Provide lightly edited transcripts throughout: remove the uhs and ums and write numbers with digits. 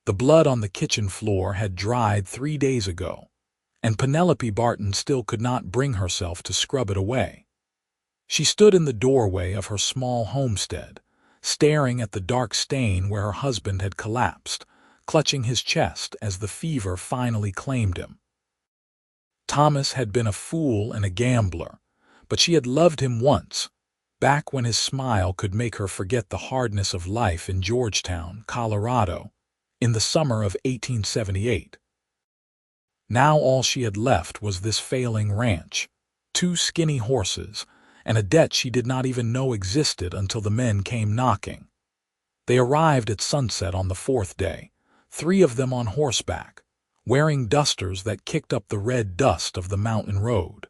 The blood on the kitchen floor had dried 3 days ago, and Penelope Barton still could not bring herself to scrub it away. She stood in the doorway of her small homestead, staring at the dark stain where her husband had collapsed, clutching his chest as the fever finally claimed him. Thomas had been a fool and a gambler, but she had loved him once, back when his smile could make her forget the hardness of life in Georgetown, Colorado, in the summer of 1878. Now all she had left was this failing ranch, 2 skinny horses, and a debt she did not even know existed until the men came knocking. They arrived at sunset on the 4th day, 3 of them on horseback, wearing dusters that kicked up the red dust of the mountain road.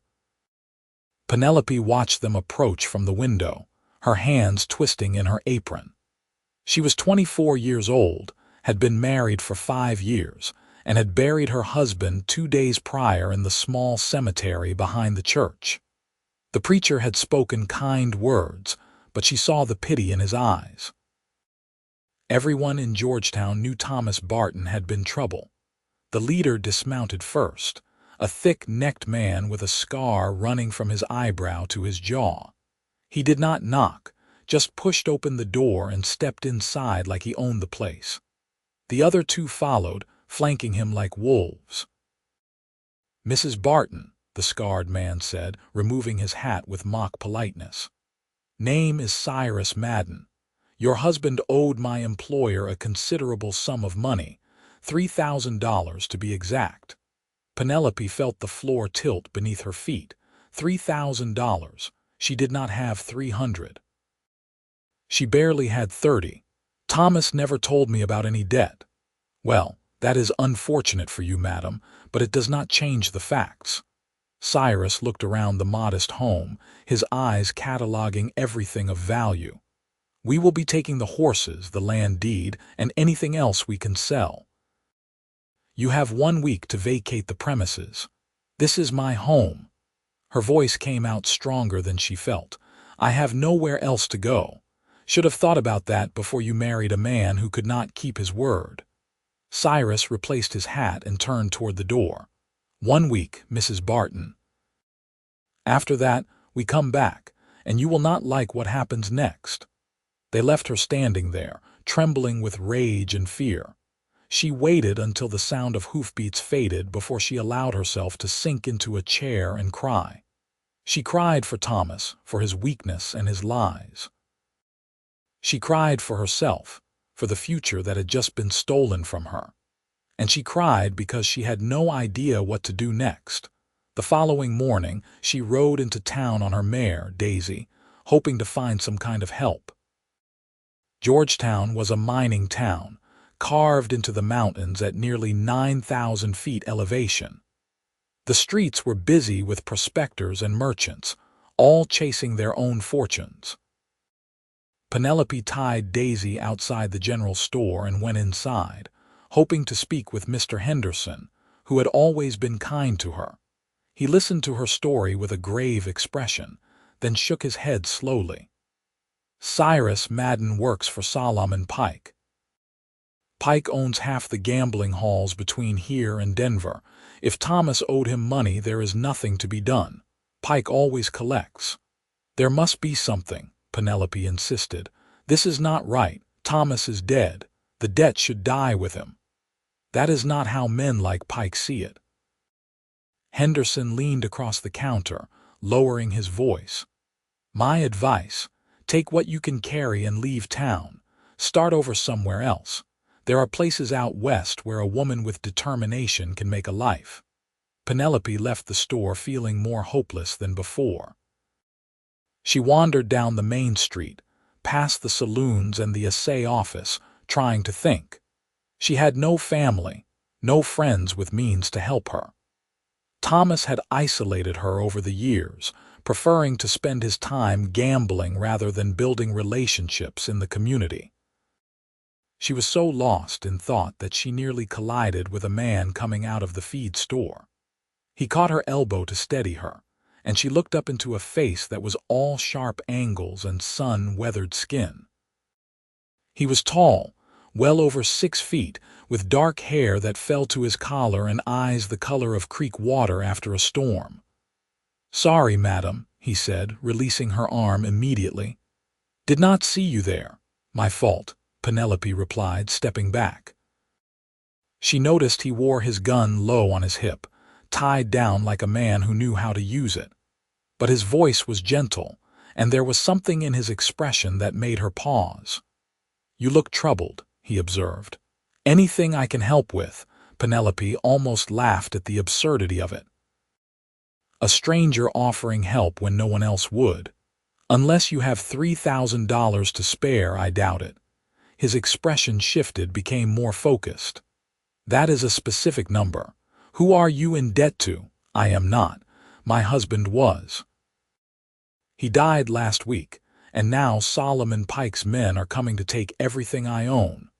Penelope watched them approach from the window, her hands twisting in her apron. She was 24 years old, had been married for 5 years, and had buried her husband 2 days prior in the small cemetery behind the church. The preacher had spoken kind words, but she saw the pity in his eyes. Everyone in Georgetown knew Thomas Barton had been trouble. The leader dismounted first, a thick-necked man with a scar running from his eyebrow to his jaw. He did not knock, just pushed open the door and stepped inside like he owned the place. The other 2 followed, flanking him like wolves. "Mrs. Barton," the scarred man said, removing his hat with mock politeness. "Name is Cyrus Madden. Your husband owed my employer a considerable sum of money, $3,000 to be exact." Penelope felt the floor tilt beneath her feet. $3,000. She did not have 300. She barely had 30. "Thomas never told me about any debt." "Well, that is unfortunate for you, madam, but it does not change the facts." Cyrus looked around the modest home, his eyes cataloging everything of value. "We will be taking the horses, the land deed, and anything else we can sell. You have 1 week to vacate the premises. This is my home." Her voice came out stronger than she felt. "I have nowhere else to go. Should have thought about that before you married a man who could not keep his word." Cyrus replaced his hat and turned toward the door. "1 week, Mrs. Barton. After that, we come back, and you will not like what happens next." They left her standing there, trembling with rage and fear. She waited until the sound of hoofbeats faded before she allowed herself to sink into a chair and cry. She cried for Thomas, for his weakness and his lies. She cried for herself, for the future that had just been stolen from her. And she cried because she had no idea what to do next. The following morning, she rode into town on her mare, Daisy, hoping to find some kind of help. Georgetown was a mining town, carved into the mountains at nearly 9,000 feet elevation. The streets were busy with prospectors and merchants, all chasing their own fortunes. Penelope tied Daisy outside the general store and went inside, hoping to speak with Mr. Henderson, who had always been kind to her. He listened to her story with a grave expression, then shook his head slowly. "Cyrus Madden works for Solomon Pike. Pike owns half the gambling halls between here and Denver. If Thomas owed him money, there is nothing to be done. Pike always collects." "There must be something," Penelope insisted. "This is not right. Thomas is dead. The debt should die with him." "That is not how men like Pike see it." Henderson leaned across the counter, lowering his voice. "My advice, take what you can carry and leave town. Start over somewhere else. There are places out west where a woman with determination can make a life." Penelope left the store feeling more hopeless than before. She wandered down the main street, past the saloons and the assay office, trying to think. She had no family, no friends with means to help her. Thomas had isolated her over the years, preferring to spend his time gambling rather than building relationships in the community. She was so lost in thought that she nearly collided with a man coming out of the feed store. He caught her elbow to steady her, and she looked up into a face that was all sharp angles and sun-weathered skin. He was tall, well over 6 feet, with dark hair that fell to his collar and eyes the color of creek water after a storm. "Sorry, madam," he said, releasing her arm immediately. "Did not see you there." "My fault," Penelope replied, stepping back. She noticed he wore his gun low on his hip, tied down like a man who knew how to use it. But his voice was gentle, and there was something in his expression that made her pause. "You look troubled," he observed. "Anything I can help with?" Penelope almost laughed at the absurdity of it. A stranger offering help when no one else would. "Unless you have $3,000 to spare, I doubt it." His expression shifted, became more focused. "That is a specific number. Who are you in debt to?" "I am not. My husband was. He died last week, and now Solomon Pike's men are coming to take everything I own."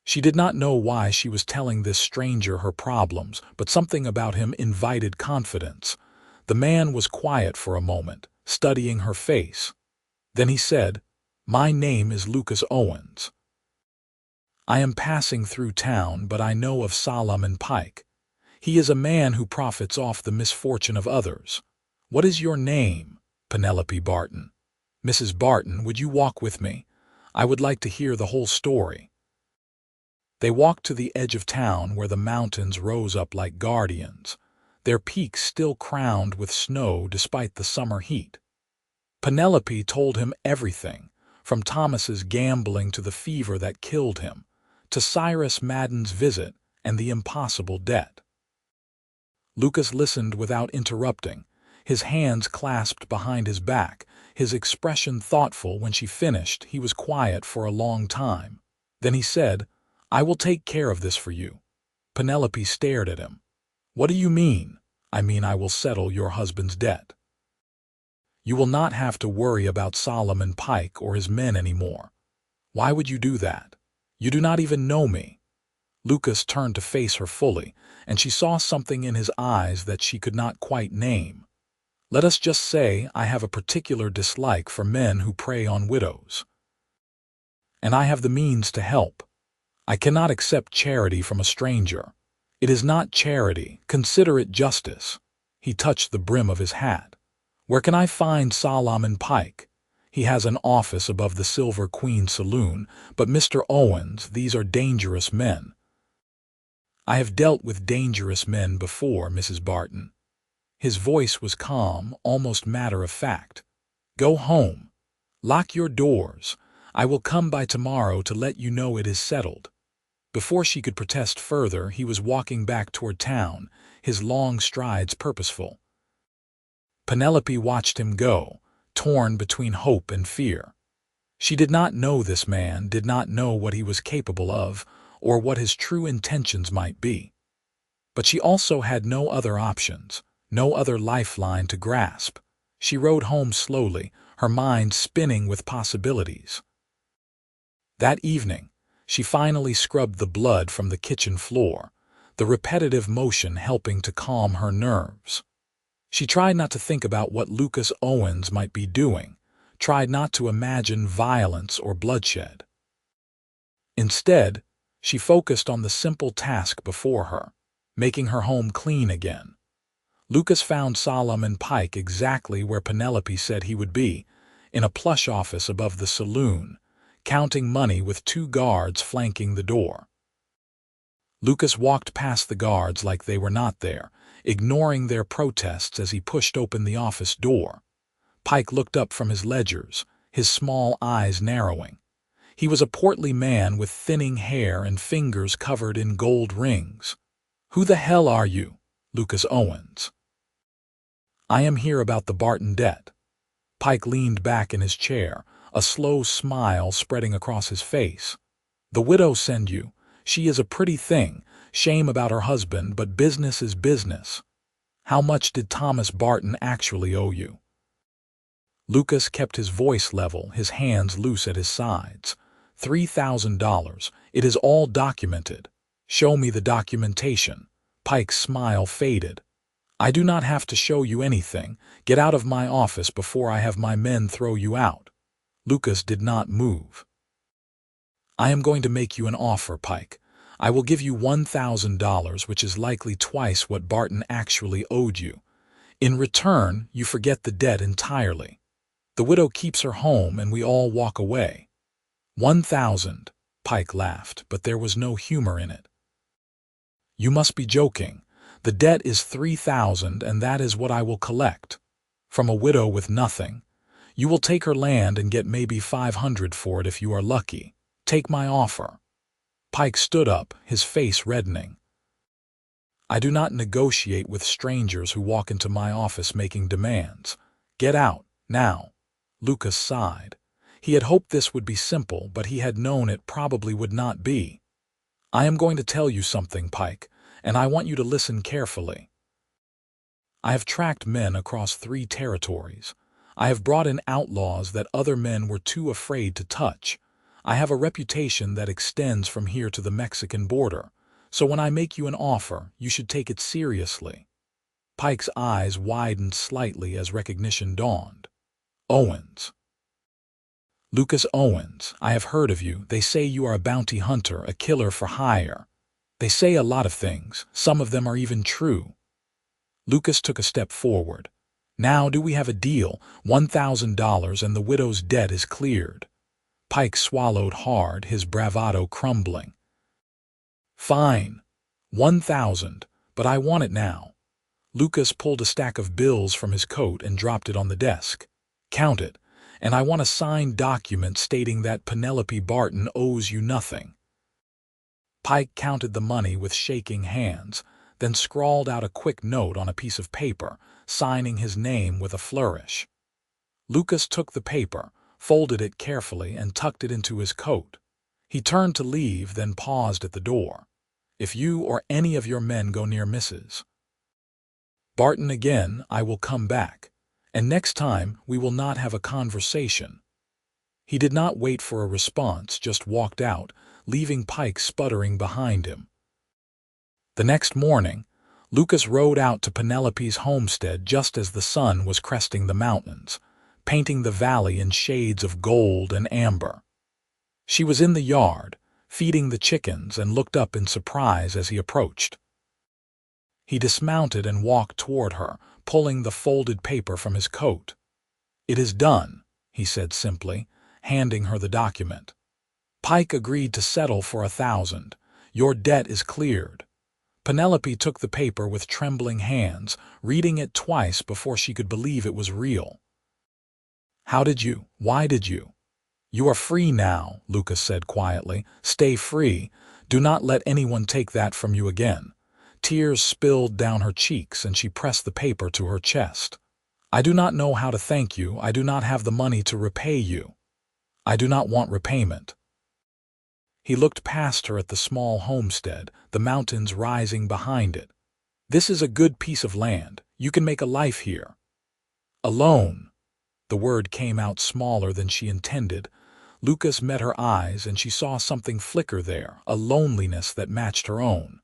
She did not know why she was telling this stranger her problems, but something about him invited confidence. The man was quiet for a moment, studying her face. Then he said, "My name is Lucas Owens. I am passing through town, but I know of Solomon Pike. He is a man who profits off the misfortune of others." "What is your name?" "Penelope Barton." "Mrs. Barton, would you walk with me? I would like to hear the whole story." They walked to the edge of town where the mountains rose up like guardians, their peaks still crowned with snow despite the summer heat. Penelope told him everything, from Thomas's gambling to the fever that killed him, to Cyrus Madden's visit and the impossible debt. Lucas listened without interrupting, his hands clasped behind his back, his expression thoughtful. When she finished, he was quiet for a long time. Then he said, "I will take care of this for you." Penelope stared at him. "What do you mean?" "I mean I will settle your husband's debt. You will not have to worry about Solomon Pike or his men anymore." "Why would you do that? You do not even know me." Lucas turned to face her fully, and she saw something in his eyes that she could not quite name. "Let us just say I have a particular dislike for men who prey on widows. And I have the means to help. I cannot accept charity from a stranger. It is not charity, consider it justice." He touched the brim of his hat. "Where can I find Solomon Pike?" "He has an office above the Silver Queen Saloon, but Mr. Owens, these are dangerous men." "I have dealt with dangerous men before, Mrs. Barton." His voice was calm, almost matter-of-fact. "Go home. Lock your doors. I will come by tomorrow to let you know it is settled." Before she could protest further, he was walking back toward town, his long strides purposeful. Penelope watched him go, torn between hope and fear. She did not know this man, did not know what he was capable of, or what his true intentions might be. But she also had no other options, no other lifeline to grasp. She rode home slowly, her mind spinning with possibilities. That evening, she finally scrubbed the blood from the kitchen floor, the repetitive motion helping to calm her nerves. She tried not to think about what Lucas Owens might be doing, tried not to imagine violence or bloodshed. Instead, she focused on the simple task before her, making her home clean again. Lucas found Solomon Pike exactly where Penelope said he would be, in a plush office above the saloon, counting money with 2 guards flanking the door. Lucas walked past the guards like they were not there, ignoring their protests as he pushed open the office door. Pike looked up from his ledgers, his small eyes narrowing. He was a portly man with thinning hair and fingers covered in gold rings. "Who the hell are you?" "Lucas Owens." "I am here about the Barton debt." Pike leaned back in his chair, a slow smile spreading across his face. "The widow send you. She is a pretty thing, shame about her husband, but business is business. How much did Thomas Barton actually owe you?" Lucas kept his voice level, his hands loose at his sides. $3,000. It is all documented." "Show me the documentation." Pike's smile faded. "I do not have to show you anything. Get out of my office before I have my men throw you out." Lucas did not move. "I am going to make you an offer, Pike. I will give you $1,000, which is likely twice what Barton actually owed you. In return, you forget the debt entirely. The widow keeps her home and we all walk away. 1,000, Pike laughed, but there was no humor in it. You must be joking. The debt is 3,000 and that is what I will collect. From a widow with nothing. You will take her land and get maybe 500 for it if you are lucky. Take my offer. Pike stood up, his face reddening. I do not negotiate with strangers who walk into my office making demands. Get out, now. Lucas sighed. He had hoped this would be simple, but he had known it probably would not be. I am going to tell you something, Pike, and I want you to listen carefully. I have tracked men across 3 territories. I have brought in outlaws that other men were too afraid to touch. I have a reputation that extends from here to the Mexican border, so when I make you an offer, you should take it seriously. Pike's eyes widened slightly as recognition dawned. Owens. Lucas Owens, I have heard of you. They say you are a bounty hunter, a killer for hire. They say a lot of things. Some of them are even true. Lucas took a step forward. Now do we have a deal? $1,000 and the widow's debt is cleared. Pike swallowed hard, his bravado crumbling. Fine. 1,000, but I want it now. Lucas pulled a stack of bills from his coat and dropped it on the desk. Count it, and I want a signed document stating that Penelope Barton owes you nothing. Pike counted the money with shaking hands, then scrawled out a quick note on a piece of paper, signing his name with a flourish. Lucas took the paper, folded it carefully, and tucked it into his coat. He turned to leave, then paused at the door. If you or any of your men go near Mrs. Barton again, I will come back, and next time we will not have a conversation. He did not wait for a response, just walked out, leaving Pike sputtering behind him. The next morning, Lucas rode out to Penelope's homestead just as the sun was cresting the mountains, painting the valley in shades of gold and amber. She was in the yard, feeding the chickens, and looked up in surprise as he approached. He dismounted and walked toward her, pulling the folded paper from his coat. It is done, he said simply, handing her the document. Pike agreed to settle for 1,000. Your debt is cleared. Penelope took the paper with trembling hands, reading it twice before she could believe it was real. How did you? Why did you? You are free now, Lucas said quietly. Stay free. Do not let anyone take that from you again. Tears spilled down her cheeks and she pressed the paper to her chest. I do not know how to thank you. I do not have the money to repay you. I do not want repayment. He looked past her at the small homestead, the mountains rising behind it. This is a good piece of land. You can make a life here. Alone. The word came out smaller than she intended. Lucas met her eyes and she saw something flicker there, a loneliness that matched her own.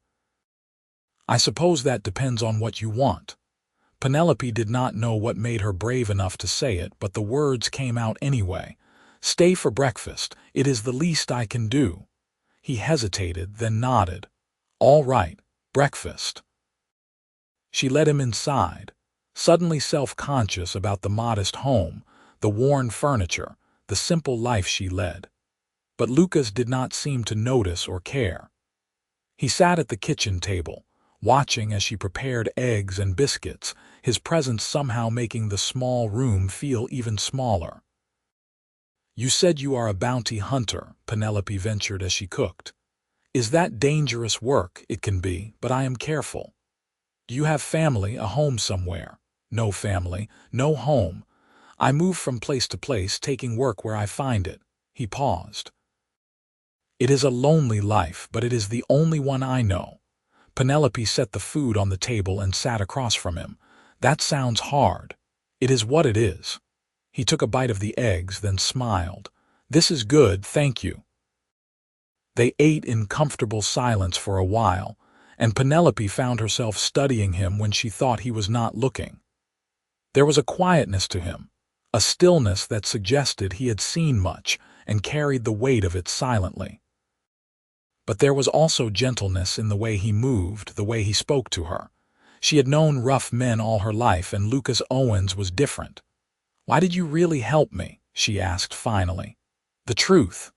I suppose that depends on what you want. Penelope did not know what made her brave enough to say it, but the words came out anyway. Stay for breakfast. It is the least I can do. He hesitated, then nodded. All right, breakfast. She led him inside, suddenly self-conscious about the modest home, the worn furniture, the simple life she led. But Lucas did not seem to notice or care. He sat at the kitchen table, watching as she prepared eggs and biscuits, his presence somehow making the small room feel even smaller. You said you are a bounty hunter, Penelope ventured as she cooked. Is that dangerous work? It can be, but I am careful. Do you have family, a home somewhere? No family, no home. I move from place to place, taking work where I find it. He paused. It is a lonely life, but it is the only one I know. Penelope set the food on the table and sat across from him. That sounds hard. It is what it is. He took a bite of the eggs, then smiled. This is good, thank you. They ate in comfortable silence for a while, and Penelope found herself studying him when she thought he was not looking. There was a quietness to him, a stillness that suggested he had seen much and carried the weight of it silently. But there was also gentleness in the way he moved, the way he spoke to her. She had known rough men all her life, and Lucas Owens was different. "Why did you really help me?" she asked finally. "The truth."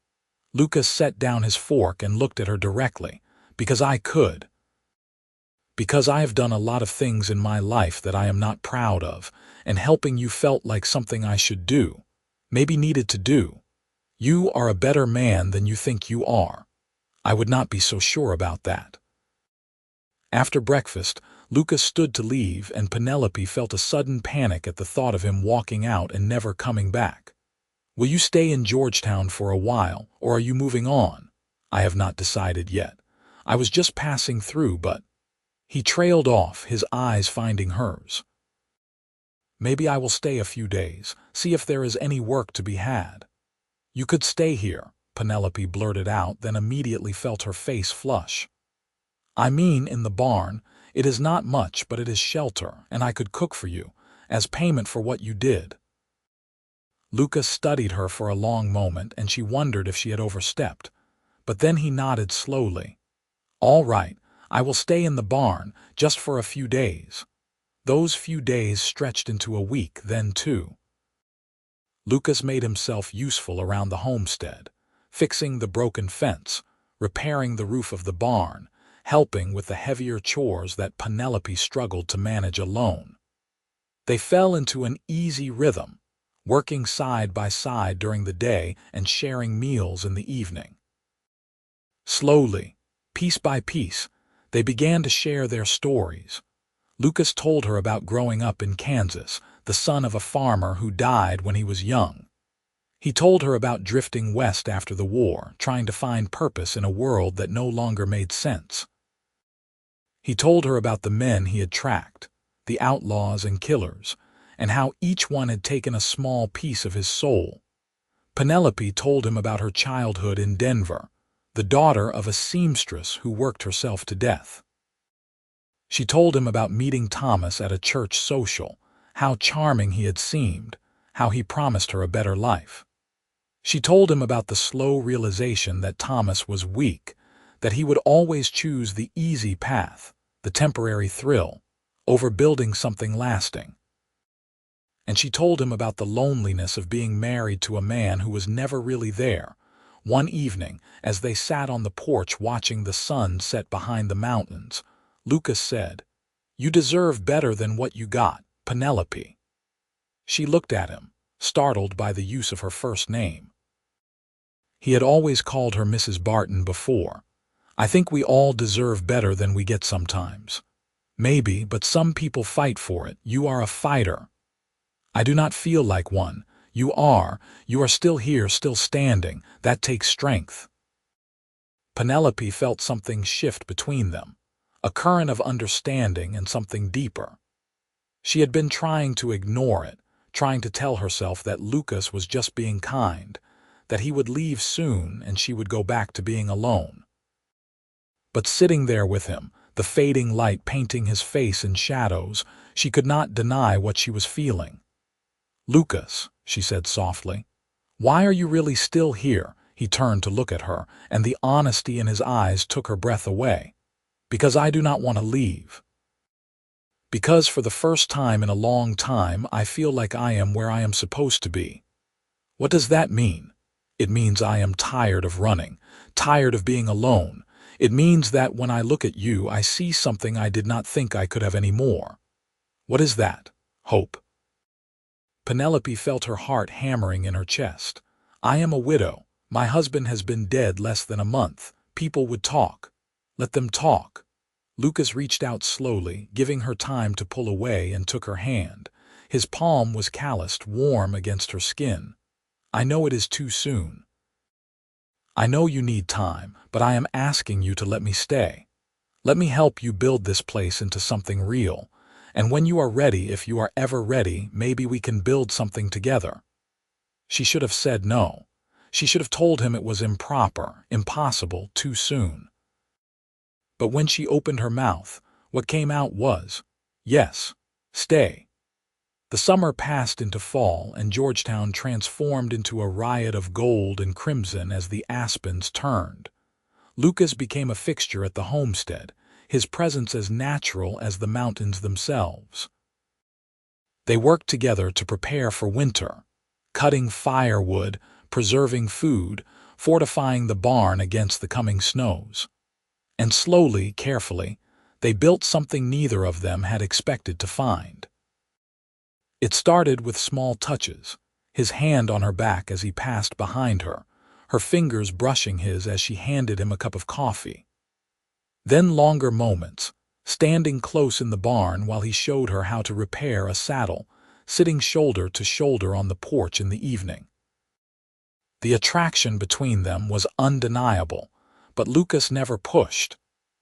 Lucas set down his fork and looked at her directly. "Because I could. Because I have done a lot of things in my life that I am not proud of, and helping you felt like something I should do, maybe needed to do. You are a better man than you think you are. I would not be so sure about that." After breakfast, Lucas stood to leave, and Penelope felt a sudden panic at the thought of him walking out and never coming back. "Will you stay in Georgetown for a while, or are you moving on?" "I have not decided yet. I was just passing through, but—" He trailed off, his eyes finding hers. "Maybe I will stay a few days, see if there is any work to be had." "You could stay here," Penelope blurted out, then immediately felt her face flush. "I mean in the barn. It is not much, but it is shelter, and I could cook for you, as payment for what you did." Lucas studied her for a long moment, and she wondered if she had overstepped. But then he nodded slowly. "All right, I will stay in the barn, just for a few days." Those few days stretched into a week, then two. Lucas made himself useful around the homestead, fixing the broken fence, repairing the roof of the barn, helping with the heavier chores that Penelope struggled to manage alone. They fell into an easy rhythm, working side by side during the day and sharing meals in the evening. Slowly, piece by piece, they began to share their stories. Lucas told her about growing up in Kansas, the son of a farmer who died when he was young. He told her about drifting west after the war, trying to find purpose in a world that no longer made sense. He told her about the men he had tracked, the outlaws and killers, and how each one had taken a small piece of his soul. Penelope told him about her childhood in Denver, the daughter of a seamstress who worked herself to death. She told him about meeting Thomas at a church social, how charming he had seemed, how he promised her a better life. She told him about the slow realization that Thomas was weak, that he would always choose the easy path, the temporary thrill, over building something lasting. And she told him about the loneliness of being married to a man who was never really there. One evening, as they sat on the porch watching the sun set behind the mountains, Lucas said, "You deserve better than what you got, Penelope." She looked at him, startled by the use of her first name. He had always called her Mrs. Barton before. "I think we all deserve better than we get sometimes." "Maybe, but some people fight for it. You are a fighter." "I do not feel like one." You are still here, still standing. That takes strength." Penelope felt something shift between them, a current of understanding and something deeper. She had been trying to ignore it, trying to tell herself that Lucas was just being kind, that he would leave soon and she would go back to being alone. But sitting there with him, the fading light painting his face in shadows, she could not deny what she was feeling. "Lucas," she said softly, "why are you really still here?" He turned to look at her, and the honesty in his eyes took her breath away. "Because I do not want to leave. Because for the first time in a long time I feel like I am where I am supposed to be." "What does that mean?" "It means I am tired of running, tired of being alone. It means that when I look at you I see something I did not think I could have any more." "What is that?" "Hope." Penelope felt her heart hammering in her chest. "I am a widow. My husband has been dead less than a month. People would talk. Let them talk." Lucas reached out slowly, giving her time to pull away, and took her hand. His palm was calloused, warm against her skin. "I know it is too soon. I know you need time, but I am asking you to let me stay. Let me help you build this place into something real. And when you are ready, if you are ever ready, maybe we can build something together." She should have said no. She should have told him it was improper, impossible, too soon. But when she opened her mouth, what came out was, "Yes, stay." The summer passed into fall, and Georgetown transformed into a riot of gold and crimson as the aspens turned. Lucas became a fixture at the homestead, his presence as natural as the mountains themselves. They worked together to prepare for winter, cutting firewood, preserving food, fortifying the barn against the coming snows. And slowly, carefully, they built something neither of them had expected to find. It started with small touches, his hand on her back as he passed behind her, her fingers brushing his as she handed him a cup of coffee. Then longer moments, standing close in the barn while he showed her how to repair a saddle, sitting shoulder to shoulder on the porch in the evening. The attraction between them was undeniable, but Lucas never pushed,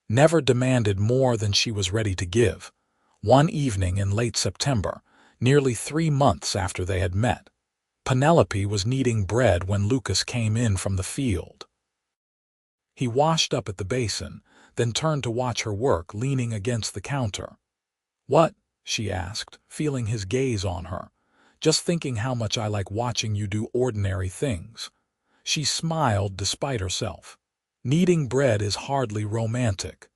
never demanded more than she was ready to give. One evening in late September, nearly 3 months after they had met, Penelope was kneading bread when Lucas came in from the field. He washed up at the basin, then turned to watch her work, leaning against the counter. "What?" she asked, feeling his gaze on her. "Just thinking how much I like watching you do ordinary things." She smiled despite herself. "Kneading bread is hardly romantic."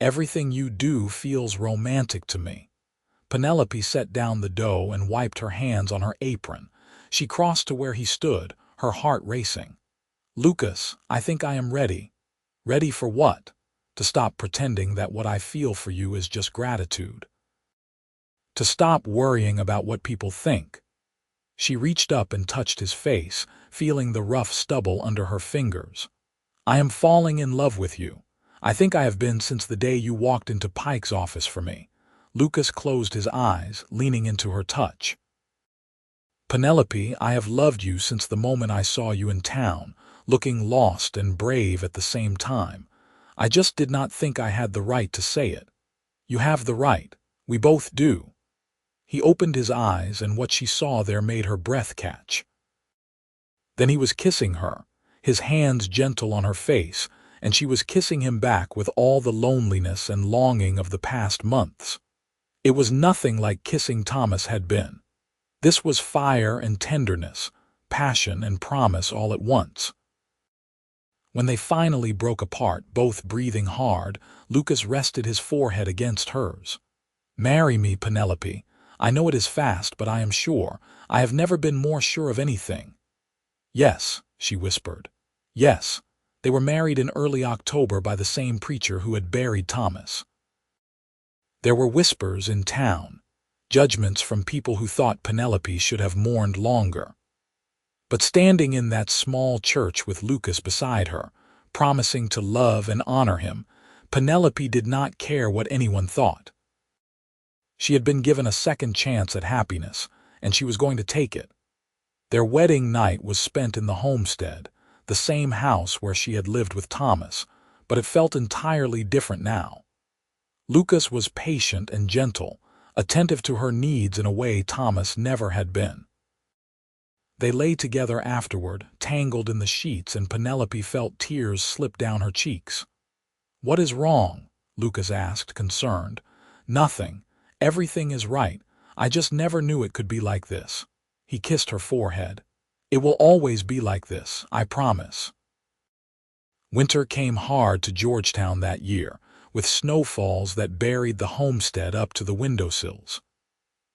"Everything you do feels romantic to me." Penelope set down the dough and wiped her hands on her apron. She crossed to where he stood, her heart racing. "Lucas, I think I am ready." "Ready for what?" "To stop pretending that what I feel for you is just gratitude. To stop worrying about what people think." She reached up and touched his face, feeling the rough stubble under her fingers. "I am falling in love with you. I think I have been since the day you walked into Pike's office for me." Lucas closed his eyes, leaning into her touch. "Penelope, I have loved you since the moment I saw you in town, looking lost and brave at the same time. I just did not think I had the right to say it." "You have the right. We both do." He opened his eyes, and what she saw there made her breath catch. Then he was kissing her, his hands gentle on her face, and she was kissing him back with all the loneliness and longing of the past months. It was nothing like kissing Thomas had been. This was fire and tenderness, passion and promise all at once. When they finally broke apart, both breathing hard, Lucas rested his forehead against hers. "Marry me, Penelope. I know it is fast, but I am sure. I have never been more sure of anything." "Yes," she whispered. "Yes." They were married in early October by the same preacher who had buried Thomas. There were whispers in town, judgments from people who thought Penelope should have mourned longer. But standing in that small church with Lucas beside her, promising to love and honor him, Penelope did not care what anyone thought. She had been given a second chance at happiness, and she was going to take it. Their wedding night was spent in the homestead, the same house where she had lived with Thomas, but it felt entirely different now. Lucas was patient and gentle, attentive to her needs in a way Thomas never had been. They lay together afterward, tangled in the sheets, and Penelope felt tears slip down her cheeks. "What is wrong?" Lucas asked, concerned. "Nothing. Everything is right. I just never knew it could be like this." He kissed her forehead. "It will always be like this, I promise." Winter came hard to Georgetown that year, with snowfalls that buried the homestead up to the windowsills.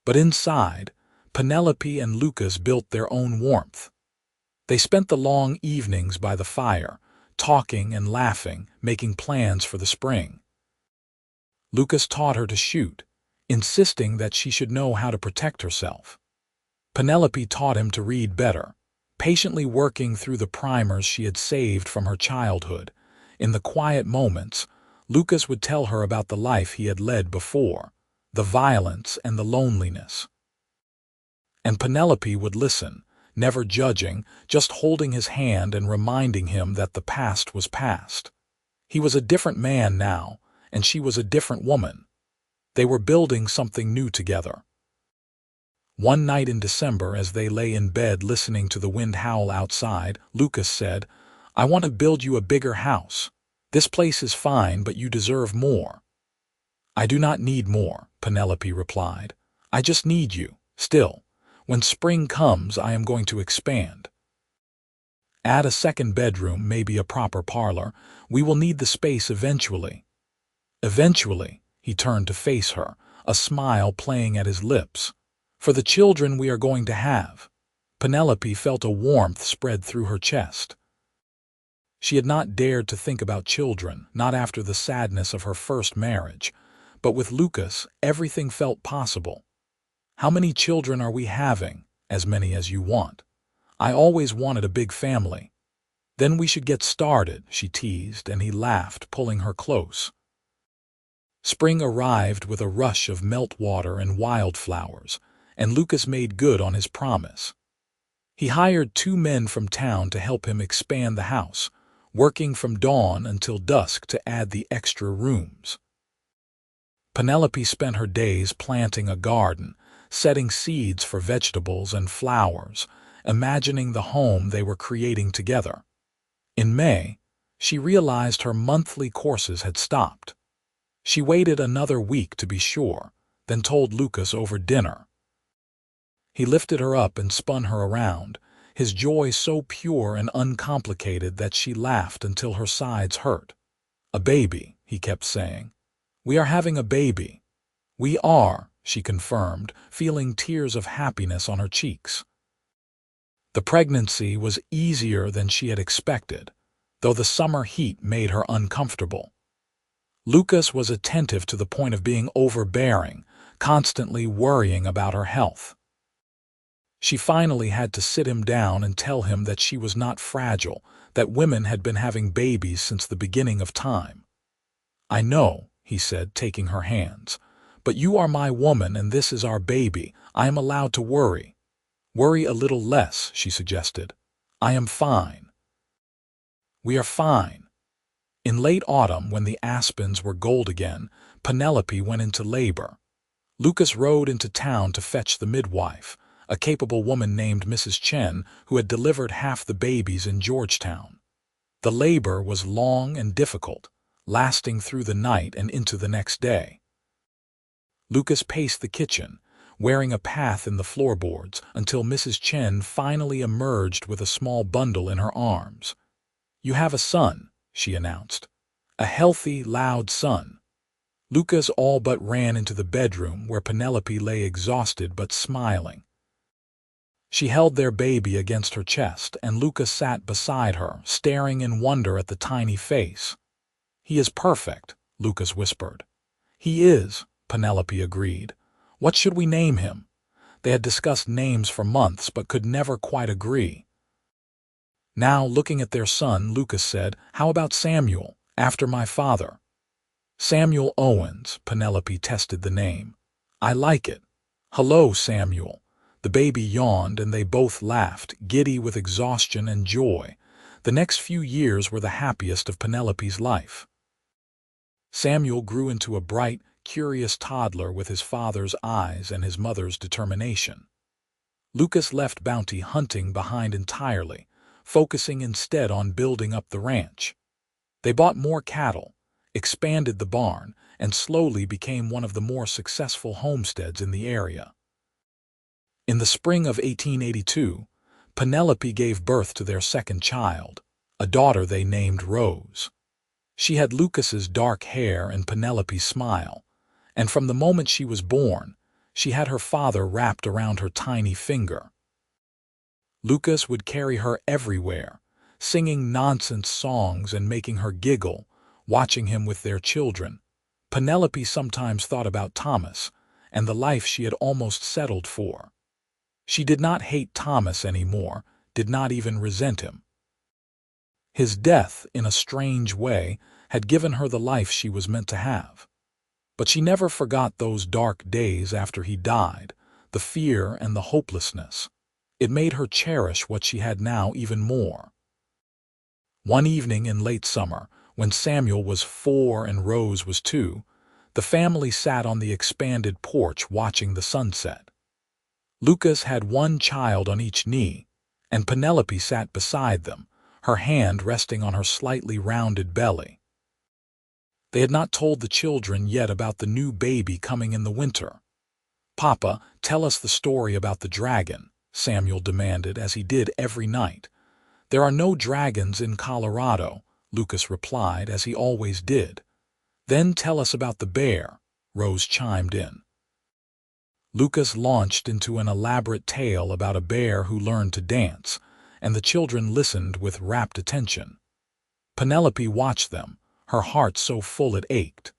But inside, Penelope and Lucas built their own warmth. They spent the long evenings by the fire, talking and laughing, making plans for the spring. Lucas taught her to shoot, insisting that she should know how to protect herself. Penelope taught him to read better, patiently working through the primers she had saved from her childhood. In the quiet moments, Lucas would tell her about the life he had led before, the violence and the loneliness. And Penelope would listen, never judging, just holding his hand and reminding him that the past was past. He was a different man now, and she was a different woman. They were building something new together. One night in December, as they lay in bed listening to the wind howl outside, Lucas said, "I want to build you a bigger house. This place is fine, but you deserve more." "I do not need more," Penelope replied. "I just need you. Still, when spring comes, I am going to expand." Add a second bedroom, maybe a proper parlor. We will need the space eventually. Eventually, he turned to face her, a smile playing at his lips. For the children we are going to have. Penelope felt a warmth spread through her chest. She had not dared to think about children, not after the sadness of her first marriage. But with Lucas, everything felt possible. How many children are we having? As many as you want. I always wanted a big family. Then we should get started, she teased, and he laughed, pulling her close. Spring arrived with a rush of meltwater and wildflowers, and Lucas made good on his promise. He hired 2 men from town to help him expand the house, working from dawn until dusk to add the extra rooms. Penelope spent her days planting a garden, setting seeds for vegetables and flowers, imagining the home they were creating together. In May, she realized her monthly courses had stopped. She waited another week to be sure, then told Lucas over dinner. He lifted her up and spun her around, his joy so pure and uncomplicated that she laughed until her sides hurt. A baby, he kept saying. We are having a baby. We are, she confirmed, feeling tears of happiness on her cheeks. The pregnancy was easier than she had expected, though the summer heat made her uncomfortable. Lucas was attentive to the point of being overbearing, constantly worrying about her health. She finally had to sit him down and tell him that she was not fragile, that women had been having babies since the beginning of time. I know, he said, taking her hands, but you are my woman and this is our baby. I am allowed to worry. Worry a little less, she suggested. I am fine. We are fine. In late autumn, when the aspens were gold again, Penelope went into labor. Lucas rode into town to fetch the midwife, a capable woman named Mrs. Chen who had delivered half the babies in Georgetown. The labor was long and difficult, lasting through the night and into the next day. Lucas paced the kitchen, wearing a path in the floorboards, until Mrs. Chen finally emerged with a small bundle in her arms. You have a son, she announced. A healthy, loud son. Lucas all but ran into the bedroom where Penelope lay exhausted but smiling. She held their baby against her chest, and Lucas sat beside her, staring in wonder at the tiny face. He is perfect, Lucas whispered. He is, Penelope agreed. What should we name him? They had discussed names for months but could never quite agree. Now, looking at their son, Lucas said, How about Samuel, after my father? Samuel Owens, Penelope tested the name. I like it. Hello, Samuel. The baby yawned and they both laughed, giddy with exhaustion and joy. The next few years were the happiest of Penelope's life. Samuel grew into a bright, curious toddler with his father's eyes and his mother's determination. Lucas left bounty hunting behind entirely, focusing instead on building up the ranch. They bought more cattle, expanded the barn, and slowly became one of the more successful homesteads in the area. In the spring of 1882, Penelope gave birth to their second child, a daughter they named Rose. She had Lucas's dark hair and Penelope's smile, and from the moment she was born, she had her father wrapped around her tiny finger. Lucas would carry her everywhere, singing nonsense songs and making her giggle, watching him with their children. Penelope sometimes thought about Thomas and the life she had almost settled for. She did not hate Thomas anymore, did not even resent him. His death, in a strange way, had given her the life she was meant to have. But she never forgot those dark days after he died, the fear and the hopelessness. It made her cherish what she had now even more. One evening in late summer, when Samuel was 4 and Rose was 2, the family sat on the expanded porch watching the sunset. Lucas had one child on each knee, and Penelope sat beside them, her hand resting on her slightly rounded belly. They had not told the children yet about the new baby coming in the winter. Papa, tell us the story about the dragon, Samuel demanded, as he did every night. "There are no dragons in Colorado," Lucas replied, as he always did. "Then tell us about the bear," Rose chimed in. Lucas launched into an elaborate tale about a bear who learned to dance, and the children listened with rapt attention. Penelope watched them, her heart so full it ached.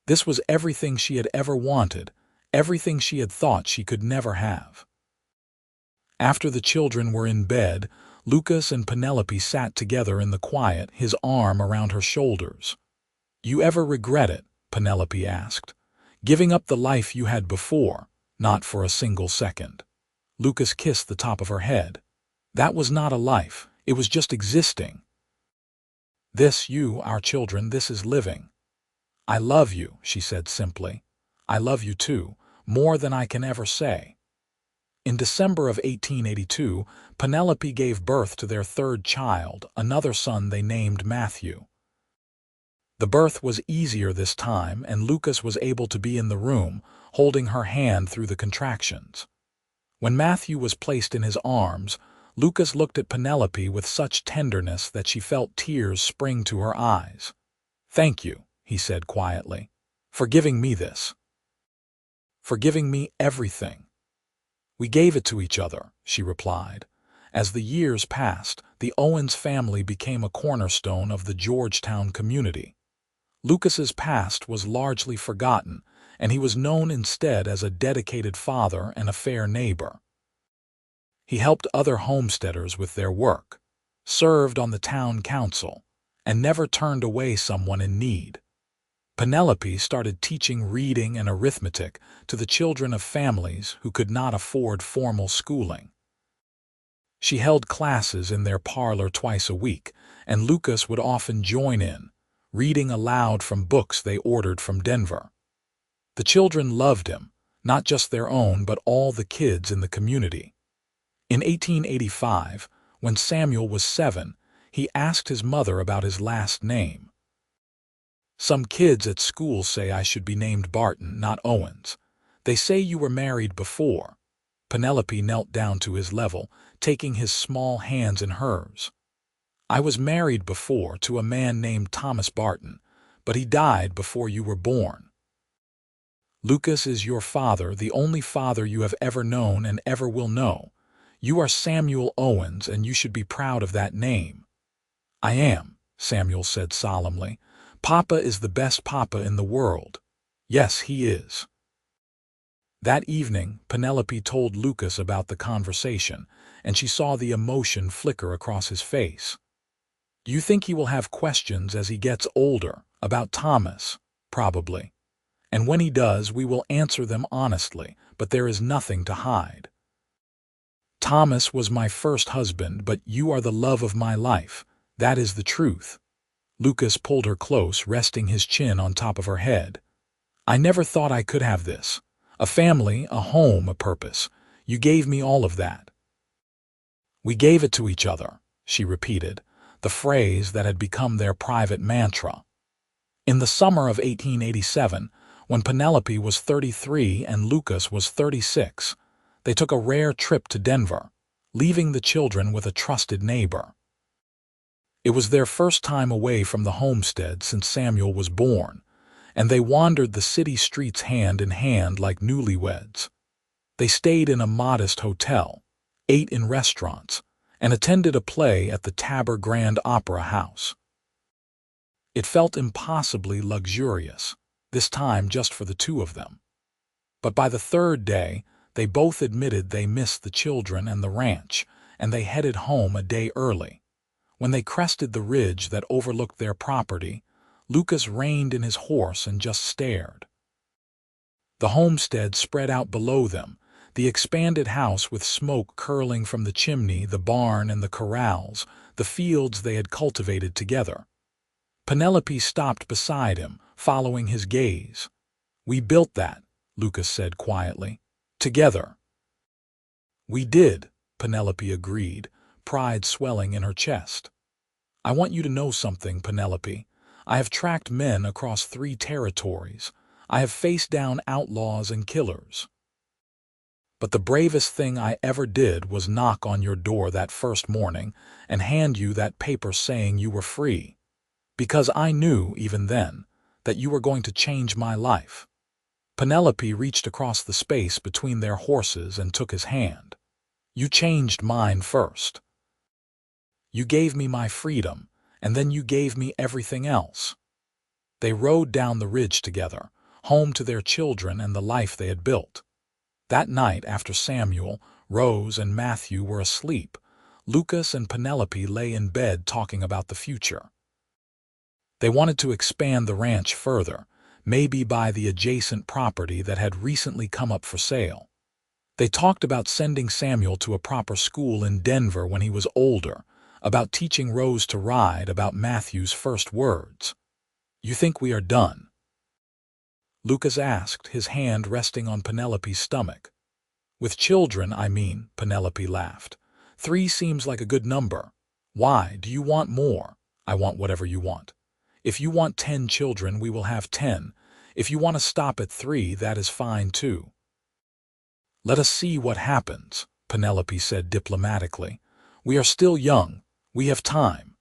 This was everything she had ever wanted, everything she had thought she could never have. After the children were in bed, Lucas and Penelope sat together in the quiet, his arm around her shoulders. "You ever regret it?" Penelope asked. "Giving up the life you had before?" "Not for a single second." Lucas kissed the top of her head. "That was not a life, it was just existing. This, you, our children, this is living." "I love you," she said simply. "I love you too, more than I can ever say." In December of 1882, Penelope gave birth to their third child, another son they named Matthew. The birth was easier this time, and Lucas was able to be in the room, holding her hand through the contractions. When Matthew was placed in his arms, Lucas looked at Penelope with such tenderness that she felt tears spring to her eyes. "Thank you," he said quietly, "for giving me this. For giving me everything." "We gave it to each other," she replied. As the years passed, the Owens family became a cornerstone of the Georgetown community. Lucas's past was largely forgotten, and he was known instead as a dedicated father and a fair neighbor. He helped other homesteaders with their work, served on the town council, and never turned away someone in need. Penelope started teaching reading and arithmetic to the children of families who could not afford formal schooling. She held classes in their parlor twice a week, and Lucas would often join in, reading aloud from books they ordered from Denver. The children loved him, not just their own but all the kids in the community. In 1885, when Samuel was 7, he asked his mother about his last name. "Some kids at school say I should be named Barton, not Owens. They say you were married before." Penelope knelt down to his level, taking his small hands in hers. "I was married before to a man named Thomas Barton, but he died before you were born. Lucas is your father, the only father you have ever known and ever will know. You are Samuel Owens, and you should be proud of that name." "I am," Samuel said solemnly. "Papa is the best papa in the world. Yes, he is." That evening, Penelope told Lucas about the conversation, and she saw the emotion flicker across his face. "You think he will have questions as he gets older, about Thomas, probably. And when he does, we will answer them honestly, but there is nothing to hide. Thomas was my first husband, but you are the love of my life. That is the truth." Lucas pulled her close, resting his chin on top of her head. "I never thought I could have this. A family, a home, a purpose. You gave me all of that." "We gave it to each other," she repeated, the phrase that had become their private mantra. In the summer of 1887, when Penelope was 33 and Lucas was 36, they took a rare trip to Denver, leaving the children with a trusted neighbor. It was their first time away from the homestead since Samuel was born, and they wandered the city streets hand in hand like newlyweds. They stayed in a modest hotel, ate in restaurants, and attended a play at the Tabor Grand Opera House. It felt impossibly luxurious, this time just for the two of them. But by the third day, they both admitted they missed the children and the ranch, and they headed home a day early. When they crested the ridge that overlooked their property, Lucas reined in his horse and just stared. The homestead spread out below them, the expanded house with smoke curling from the chimney, the barn and the corrals, the fields they had cultivated together. Penelope stopped beside him, following his gaze. "We built that," Lucas said quietly. "Together." "We did," Penelope agreed, pride swelling in her chest. "I want you to know something, Penelope. I have tracked men across 3 territories. I have faced down outlaws and killers. But the bravest thing I ever did was knock on your door that first morning and hand you that paper saying you were free. Because I knew, even then, that you were going to change my life." Penelope reached across the space between their horses and took his hand. "You changed mine first. You gave me my freedom, and then you gave me everything else." They rode down the ridge together, home to their children and the life they had built. That night, after Samuel, Rose, and Matthew were asleep, Lucas and Penelope lay in bed talking about the future. They wanted to expand the ranch further, maybe buy the adjacent property that had recently come up for sale. They talked about sending Samuel to a proper school in Denver when he was older, about teaching Rose to ride, about Matthew's first words. "You think we are done?" Lucas asked, his hand resting on Penelope's stomach. "With children, I mean," Penelope laughed. "3 seems like a good number. Why, do you want more?" "I want whatever you want. If you want 10 children, we will have 10. If you want to stop at 3, that is fine too." "Let us see what happens," Penelope said diplomatically. "We are still young. We have time."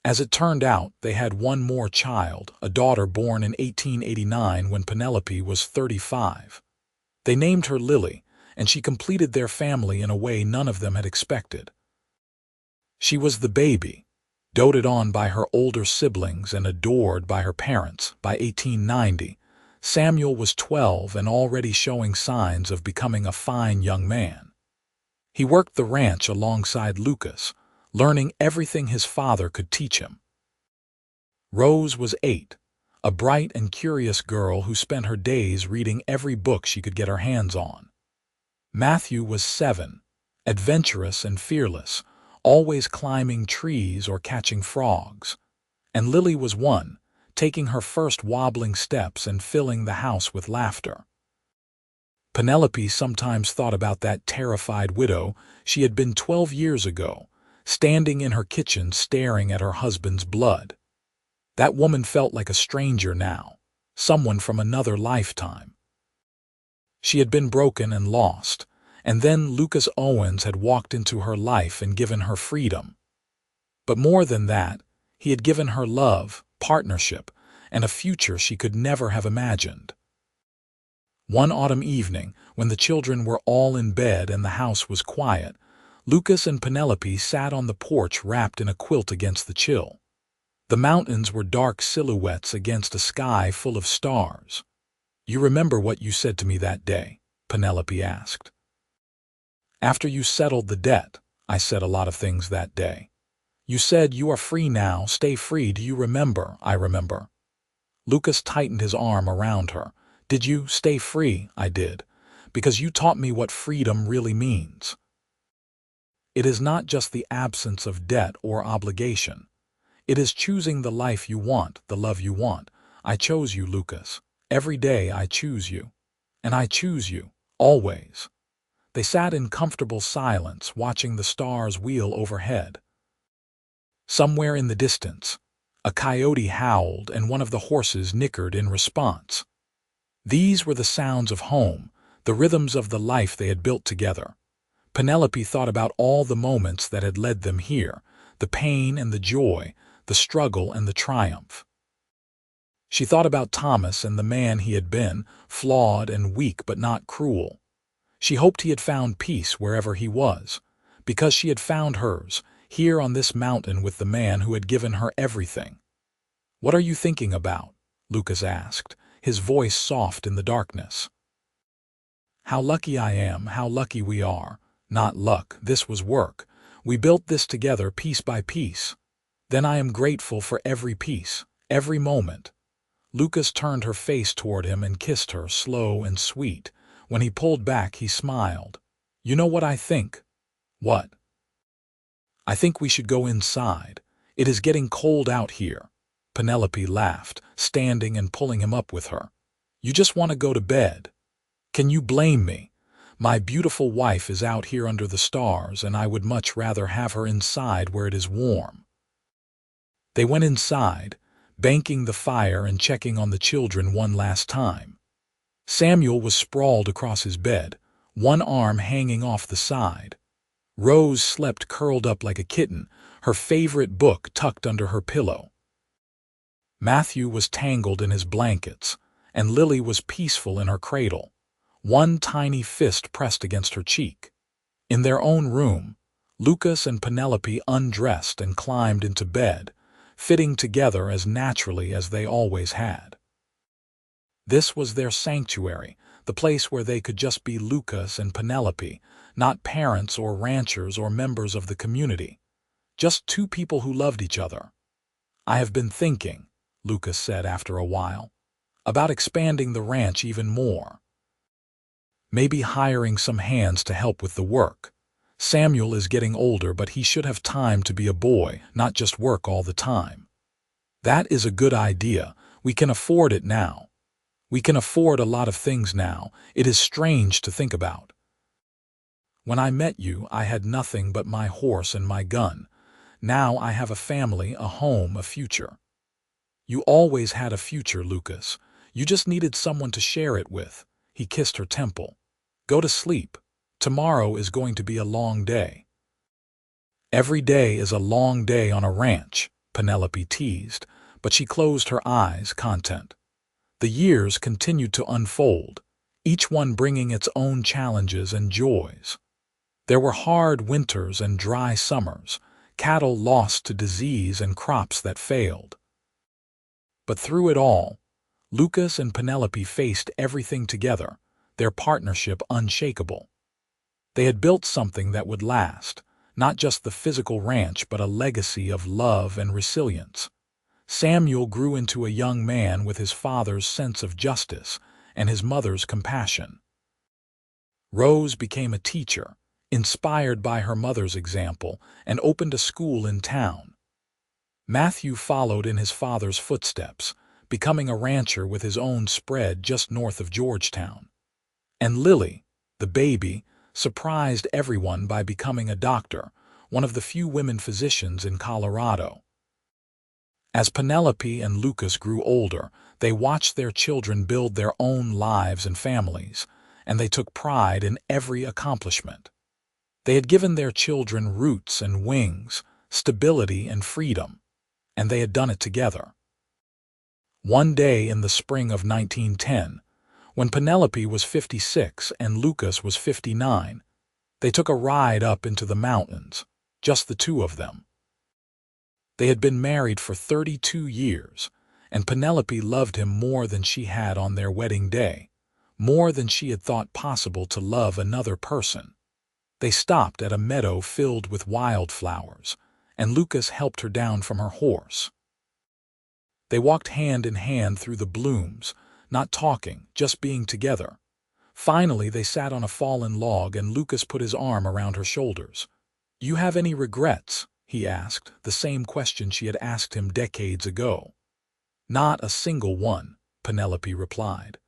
As it turned out, they had one more child, a daughter born in 1889 when Penelope was 35. They named her Lily, and she completed their family in a way none of them had expected. She was the baby, doted on by her older siblings and adored by her parents. By 1890, Samuel was 12 and already showing signs of becoming a fine young man. He worked the ranch alongside Lucas, learning everything his father could teach him. Rose was 8, a bright and curious girl who spent her days reading every book she could get her hands on. Matthew was 7, adventurous and fearless, always climbing trees or catching frogs. And Lily was 1, taking her first wobbling steps and filling the house with laughter. Penelope sometimes thought about that terrified widow she had been 12 years ago, standing in her kitchen staring at her husband's blood. That woman felt like a stranger now, someone from another lifetime. She had been broken and lost, and then Lucas Owens had walked into her life and given her freedom. But more than that, he had given her love, partnership, and a future she could never have imagined. One autumn evening, when the children were all in bed and the house was quiet, Lucas and Penelope sat on the porch wrapped in a quilt against the chill. The mountains were dark silhouettes against a sky full of stars. "You remember what you said to me that day?" Penelope asked. "After you settled the debt, I said a lot of things that day. You said, 'You are free now, stay free.' Do you remember?" "I remember." Lucas tightened his arm around her. "Did you stay free?" "I did, because you taught me what freedom really means. It is not just the absence of debt or obligation. It is choosing the life you want, the love you want. I chose you, Lucas. Every day I choose you. And I choose you, always." They sat in comfortable silence, watching the stars wheel overhead. Somewhere in the distance, a coyote howled and one of the horses nickered in response. These were the sounds of home, the rhythms of the life they had built together. Penelope thought about all the moments that had led them here, the pain and the joy, the struggle and the triumph. She thought about Thomas and the man he had been, flawed and weak but not cruel. She hoped he had found peace wherever he was, because she had found hers, here on this mountain with the man who had given her everything. "What are you thinking about?" Lucas asked, his voice soft in the darkness. "How lucky I am, how lucky we are. Not luck, this was work. We built this together piece by piece. Then I am grateful for every piece, every moment." Lucas turned her face toward him and kissed her, slow and sweet. When he pulled back, he smiled. "You know what I think?" "What?" "I think we should go inside. It is getting cold out here." Penelope laughed, standing and pulling him up with her. "You just want to go to bed. Can you blame me? My beautiful wife is out here under the stars, and I would much rather have her inside where it is warm." They went inside, banking the fire and checking on the children one last time. Samuel was sprawled across his bed, one arm hanging off the side. Rose slept curled up like a kitten, her favorite book tucked under her pillow. Matthew was tangled in his blankets, and Lily was peaceful in her cradle, one tiny fist pressed against her cheek. In their own room, Lucas and Penelope undressed and climbed into bed, fitting together as naturally as they always had. This was their sanctuary, the place where they could just be Lucas and Penelope, not parents or ranchers or members of the community, just two people who loved each other. "I have been thinking," Lucas said after a while, "about expanding the ranch even more. Maybe hiring some hands to help with the work. Samuel is getting older, but he should have time to be a boy, not just work all the time." "That is a good idea. We can afford it now. We can afford a lot of things now. It is strange to think about. When I met you, I had nothing but my horse and my gun. Now I have a family, a home, a future." "You always had a future, Lucas. You just needed someone to share it with." He kissed her temple. "Go to sleep. Tomorrow is going to be a long day." "Every day is a long day on a ranch," Penelope teased, but she closed her eyes, content. The years continued to unfold, each one bringing its own challenges and joys. There were hard winters and dry summers, cattle lost to disease and crops that failed. But through it all, Lucas and Penelope faced everything together, their partnership unshakable. They had built something that would last, not just the physical ranch but a legacy of love and resilience. Samuel grew into a young man with his father's sense of justice and his mother's compassion. Rose became a teacher, inspired by her mother's example, and opened a school in town. Matthew followed in his father's footsteps, becoming a rancher with his own spread just north of Georgetown. And Lily, the baby, surprised everyone by becoming a doctor, one of the few women physicians in Colorado. As Penelope and Lucas grew older, they watched their children build their own lives and families, and they took pride in every accomplishment. They had given their children roots and wings, stability and freedom, and they had done it together. One day in the spring of 1910, when Penelope was 56 and Lucas was 59, they took a ride up into the mountains, just the two of them. They had been married for 32 years, and Penelope loved him more than she had on their wedding day, more than she had thought possible to love another person. They stopped at a meadow filled with wildflowers, and Lucas helped her down from her horse. They walked hand in hand through the blooms, not talking, just being together. Finally, they sat on a fallen log and Lucas put his arm around her shoulders. "You have any regrets?" he asked, the same question she had asked him decades ago. "Not a single one," Penelope replied.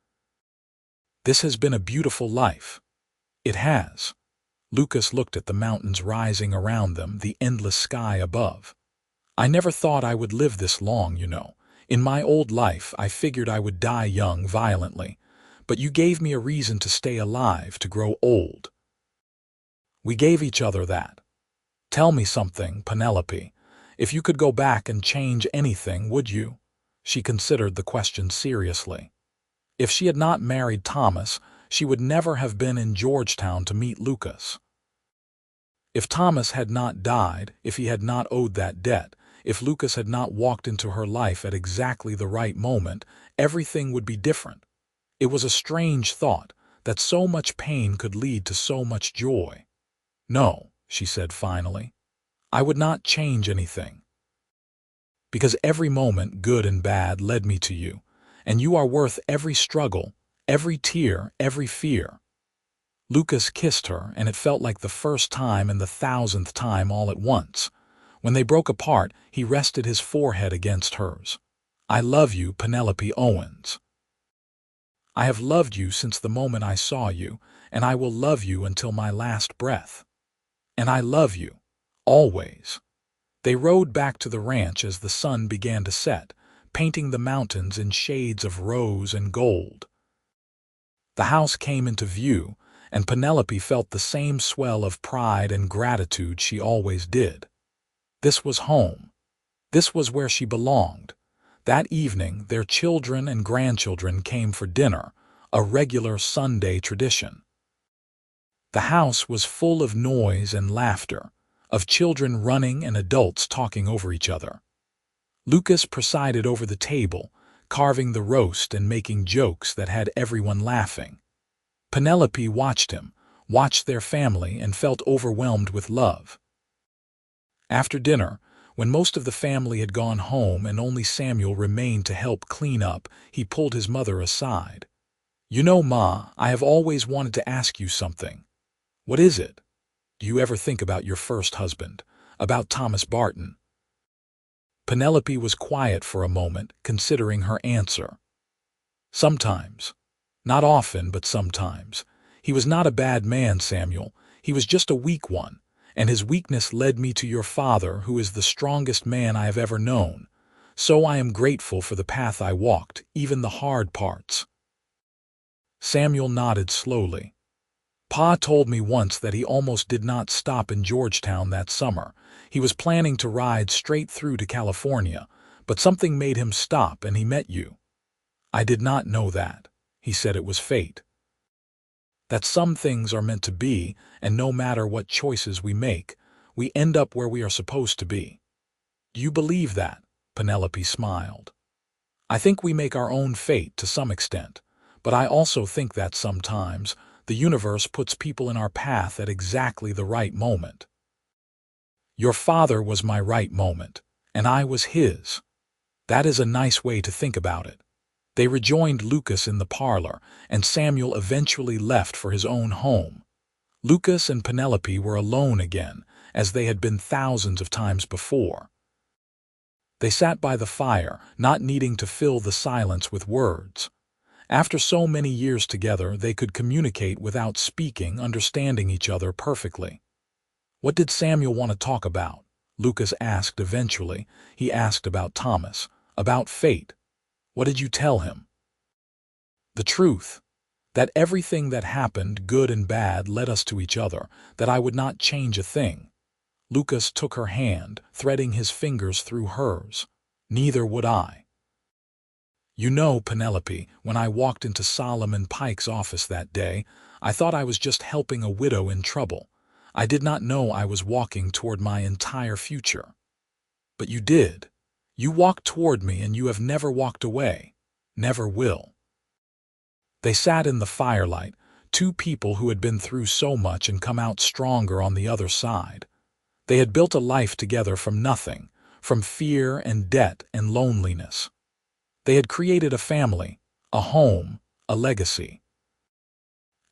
"This has been a beautiful life." "It has." Lucas looked at the mountains rising around them, the endless sky above. "I never thought I would live this long, you know. In my old life, I figured I would die young, violently. But you gave me a reason to stay alive, to grow old. We gave each other that. Tell me something, Penelope. If you could go back and change anything, would you?" She considered the question seriously. If she had not married Thomas, she would never have been in Georgetown to meet Lucas. If Thomas had not died, if he had not owed that debt, if Lucas had not walked into her life at exactly the right moment, everything would be different. It was a strange thought, that so much pain could lead to so much joy. "No," she said finally. "I would not change anything. Because every moment, good and bad, led me to you, and you are worth every struggle, every tear, every fear." Lucas kissed her, and it felt like the first time and the 1,000th time all at once. When they broke apart, he rested his forehead against hers. "I love you, Penelope Owens. I have loved you since the moment I saw you, and I will love you until my last breath. And I love you, always." They rode back to the ranch as the sun began to set, painting the mountains in shades of rose and gold. The house came into view, and Penelope felt the same swell of pride and gratitude she always did. This was home. This was where she belonged. That evening, their children and grandchildren came for dinner, a regular Sunday tradition. The house was full of noise and laughter, of children running and adults talking over each other. Lucas presided over the table, carving the roast and making jokes that had everyone laughing. Penelope watched him, watched their family, and felt overwhelmed with love. After dinner, when most of the family had gone home and only Samuel remained to help clean up, he pulled his mother aside. "You know, Ma, I have always wanted to ask you something." "What is it?" "Do you ever think about your first husband, about Thomas Barton?" Penelope was quiet for a moment, considering her answer. "Sometimes. Not often, but sometimes. He was not a bad man, Samuel. He was just a weak one, and his weakness led me to your father, who is the strongest man I have ever known. So I am grateful for the path I walked, even the hard parts." Samuel nodded slowly. "Pa told me once that he almost did not stop in Georgetown that summer. He was planning to ride straight through to California, but something made him stop and he met you." "I did not know that. He said it was fate. That some things are meant to be, and no matter what choices we make, we end up where we are supposed to be." "Do you believe that?" Penelope smiled. "I think we make our own fate to some extent, but I also think that sometimes the universe puts people in our path at exactly the right moment. Your father was my right moment, and I was his. That is a nice way to think about it." They rejoined Lucas in the parlor, and Samuel eventually left for his own home. Lucas and Penelope were alone again, as they had been thousands of times before. They sat by the fire, not needing to fill the silence with words. After so many years together, they could communicate without speaking, understanding each other perfectly. "What did Samuel want to talk about?" Lucas asked eventually. "He asked about Thomas, about fate. What did you tell him?" "The truth. That everything that happened, good and bad, led us to each other, that I would not change a thing." Lucas took her hand, threading his fingers through hers. "Neither would I. You know, Penelope, when I walked into Solomon Pike's office that day, I thought I was just helping a widow in trouble. I did not know I was walking toward my entire future." "But you did. You walked toward me, and you have never walked away. Never will." They sat in the firelight, two people who had been through so much and come out stronger on the other side. They had built a life together from nothing, from fear and debt and loneliness. They had created a family, a home, a legacy.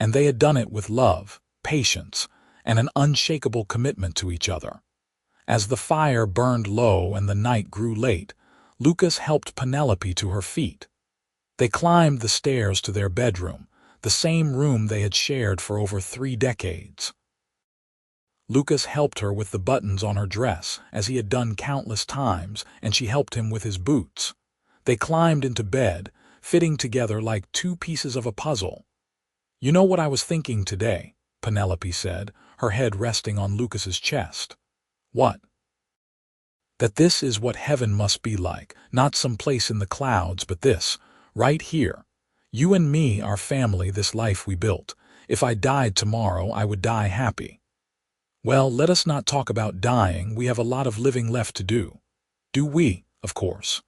And they had done it with love, patience, and an unshakable commitment to each other. As the fire burned low and the night grew late, Lucas helped Penelope to her feet. They climbed the stairs to their bedroom, the same room they had shared for over 3 decades. Lucas helped her with the buttons on her dress, as he had done countless times, and she helped him with his boots. They climbed into bed, fitting together like two pieces of a puzzle. "You know what I was thinking today," Penelope said, her head resting on Lucas's chest. "What?" "That this is what heaven must be like, not some place in the clouds, but this, right here. You and me, our family, this life we built. If I died tomorrow, I would die happy." "Well, let us not talk about dying. We have a lot of living left to do." "Do we?" "Of course.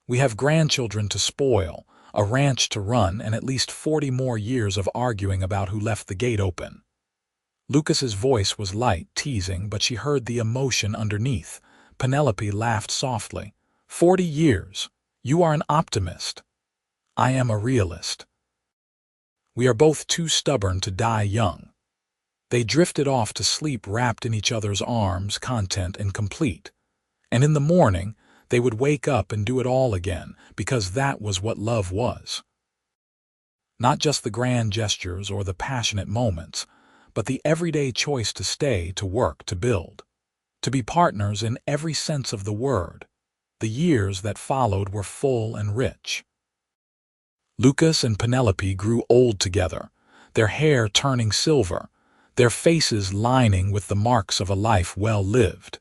We have grandchildren to spoil, a ranch to run, and at least 40 more years of arguing about who left the gate open." Lucas's voice was light, teasing, but she heard the emotion underneath. Penelope laughed softly. 40 years. You are an optimist. I am a realist. We are both too stubborn to die young." They drifted off to sleep wrapped in each other's arms, content and complete. And in the morning, they would wake up and do it all again, because that was what love was. Not just the grand gestures or the passionate moments, but the everyday choice to stay, to work, to build. To be partners in every sense of the word. The years that followed were full and rich. Lucas and Penelope grew old together. their hair turning silver, their faces lining with the marks of a life well lived.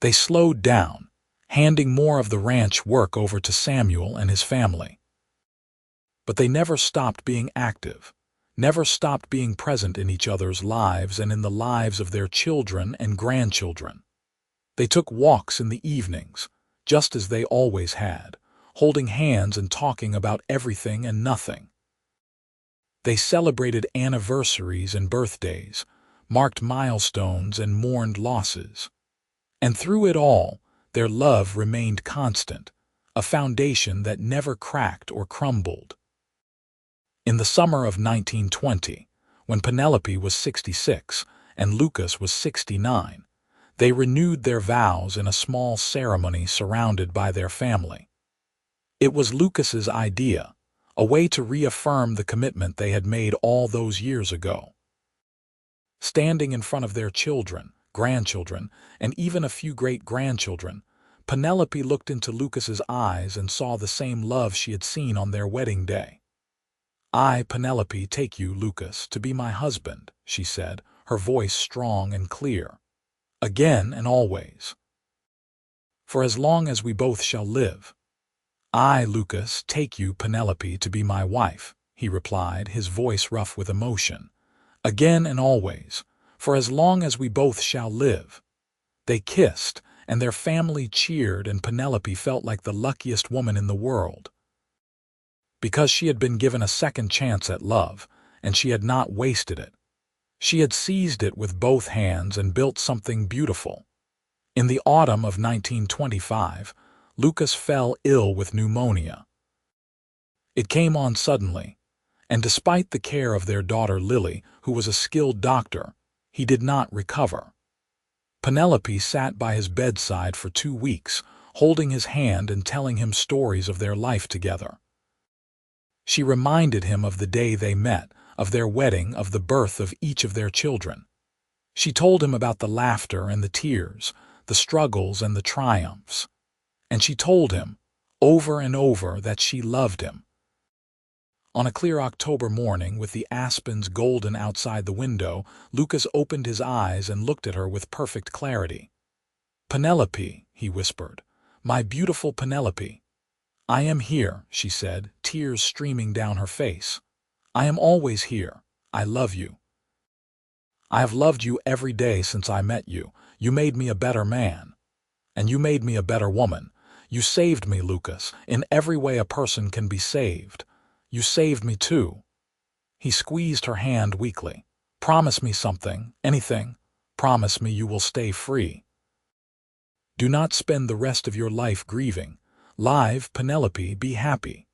They slowed down, handing more of the ranch work over to Samuel and his family. But they never stopped being active, never stopped being present in each other's lives and in the lives of their children and grandchildren. They took walks in the evenings, just as they always had, holding hands and talking about everything and nothing. They celebrated anniversaries and birthdays, marked milestones and mourned losses. And through it all, their love remained constant, a foundation that never cracked or crumbled. In the summer of 1920, when Penelope was 66 and Lucas was 69, they renewed their vows in a small ceremony surrounded by their family. It was Lucas's idea, a way to reaffirm the commitment they had made all those years ago. Standing in front of their children, grandchildren, and even a few great-grandchildren, Penelope looked into Lucas's eyes and saw the same love she had seen on their wedding day. "I, Penelope, take you, Lucas, to be my husband," she said, her voice strong and clear. "Again and always. For as long as we both shall live." "I, Lucas, take you, Penelope, to be my wife," he replied, his voice rough with emotion. "Again and always, for as long as we both shall live." They kissed, and their family cheered, and Penelope felt like the luckiest woman in the world. Because she had been given a second chance at love, and she had not wasted it. She had seized it with both hands and built something beautiful. In the autumn of 1925, Lucas fell ill with pneumonia. It came on suddenly, and despite the care of their daughter Lily, who was a skilled doctor, he did not recover. Penelope sat by his bedside for 2 weeks, holding his hand and telling him stories of their life together. She reminded him of the day they met, of their wedding, of the birth of each of their children. She told him about the laughter and the tears, the struggles and the triumphs. And she told him, over and over, that she loved him. On a clear October morning, with the aspens golden outside the window, Lucas opened his eyes and looked at her with perfect clarity. "Penelope," he whispered, "my beautiful Penelope." "I am here," she said, tears streaming down her face. "I am always here. I love you. I have loved you every day since I met you. You made me a better man. And you made me a better woman. You saved me, Lucas, in every way a person can be saved. You saved me too." He squeezed her hand weakly. "Promise me something, anything. Promise me you will stay free. Do not spend the rest of your life grieving. Live, Penelope, be happy."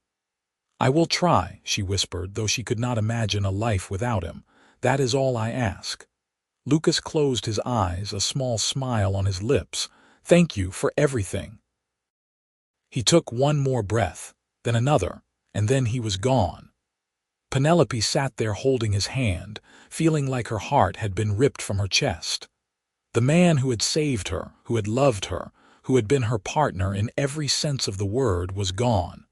"I will try," she whispered, though she could not imagine a life without him. "That is all I ask." Lucas closed his eyes, a small smile on his lips. "Thank you for everything." He took one more breath, then another, and then he was gone. Penelope sat there holding his hand, feeling like her heart had been ripped from her chest. The man who had saved her, who had loved her, who had been her partner in every sense of the word, was gone.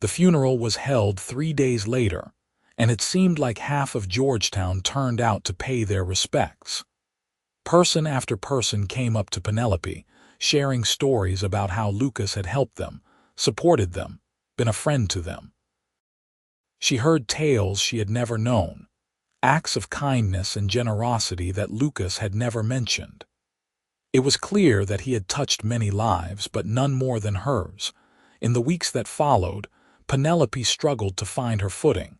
The funeral was held 3 days later, and it seemed like half of Georgetown turned out to pay their respects. Person after person came up to Penelope, sharing stories about how Lucas had helped them, supported them, been a friend to them. She heard tales she had never known, acts of kindness and generosity that Lucas had never mentioned. It was clear that he had touched many lives, but none more than hers. In the weeks that followed, Penelope struggled to find her footing.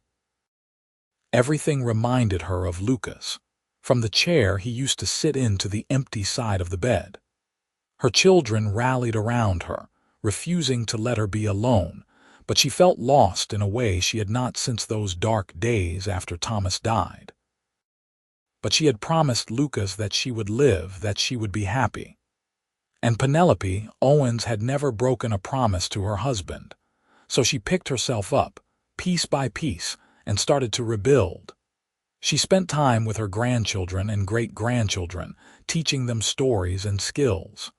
Everything reminded her of Lucas, from the chair he used to sit in to the empty side of the bed. Her children rallied around her, refusing to let her be alone, but she felt lost in a way she had not since those dark days after Thomas died. But she had promised Lucas that she would live, that she would be happy. And Penelope Owens had never broken a promise to her husband, so she picked herself up, piece by piece, and started to rebuild. She spent time with her grandchildren and great-grandchildren, teaching them stories and skills.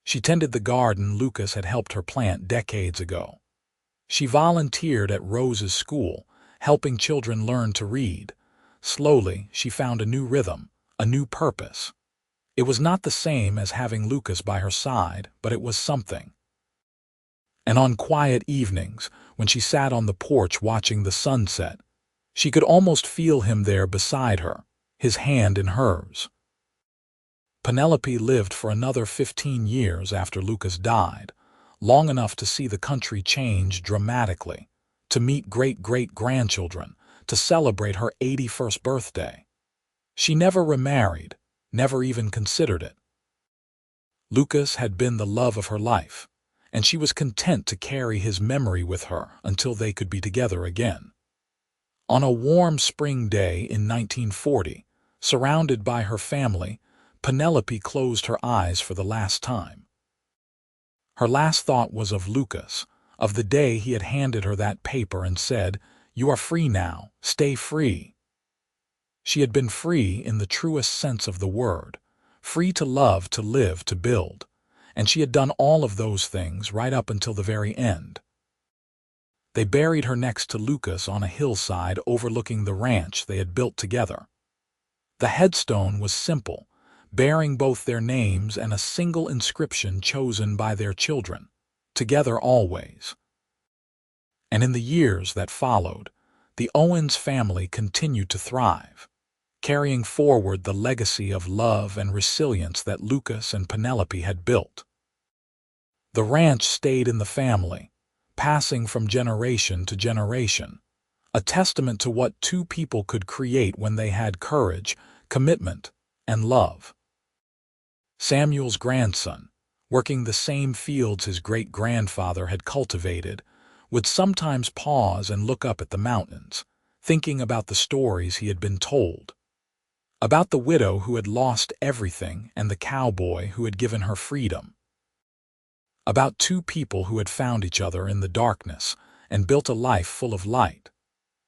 She tended the garden Lucas had helped her plant decades ago. She volunteered at Rose's school, helping children learn to read. Slowly, she found a new rhythm, a new purpose. It was not the same as having Lucas by her side, but it was something. And on quiet evenings, when she sat on the porch watching the sunset, she could almost feel him there beside her, his hand in hers. Penelope lived for another 15 years after Lucas died, long enough to see the country change dramatically, to meet great-great-grandchildren, to celebrate her 81st birthday. She never remarried, never even considered it. Lucas had been the love of her life, and she was content to carry his memory with her until they could be together again. On a warm spring day in 1940, surrounded by her family, Penelope closed her eyes for the last time. Her last thought was of Lucas, of the day he had handed her that paper and said, "You are free now, stay free." She had been free in the truest sense of the word, free to love, to live, to build, and she had done all of those things right up until the very end. They buried her next to Lucas on a hillside overlooking the ranch they had built together. The headstone was simple, bearing both their names and a single inscription chosen by their children, "Together always." And in the years that followed, the Owens family continued to thrive, carrying forward the legacy of love and resilience that Lucas and Penelope had built. The ranch stayed in the family, passing from generation to generation, a testament to what two people could create when they had courage, commitment, and love. Samuel's grandson, working the same fields his great-grandfather had cultivated, would sometimes pause and look up at the mountains, thinking about the stories he had been told. About the widow who had lost everything and the cowboy who had given her freedom. About two people who had found each other in the darkness and built a life full of light.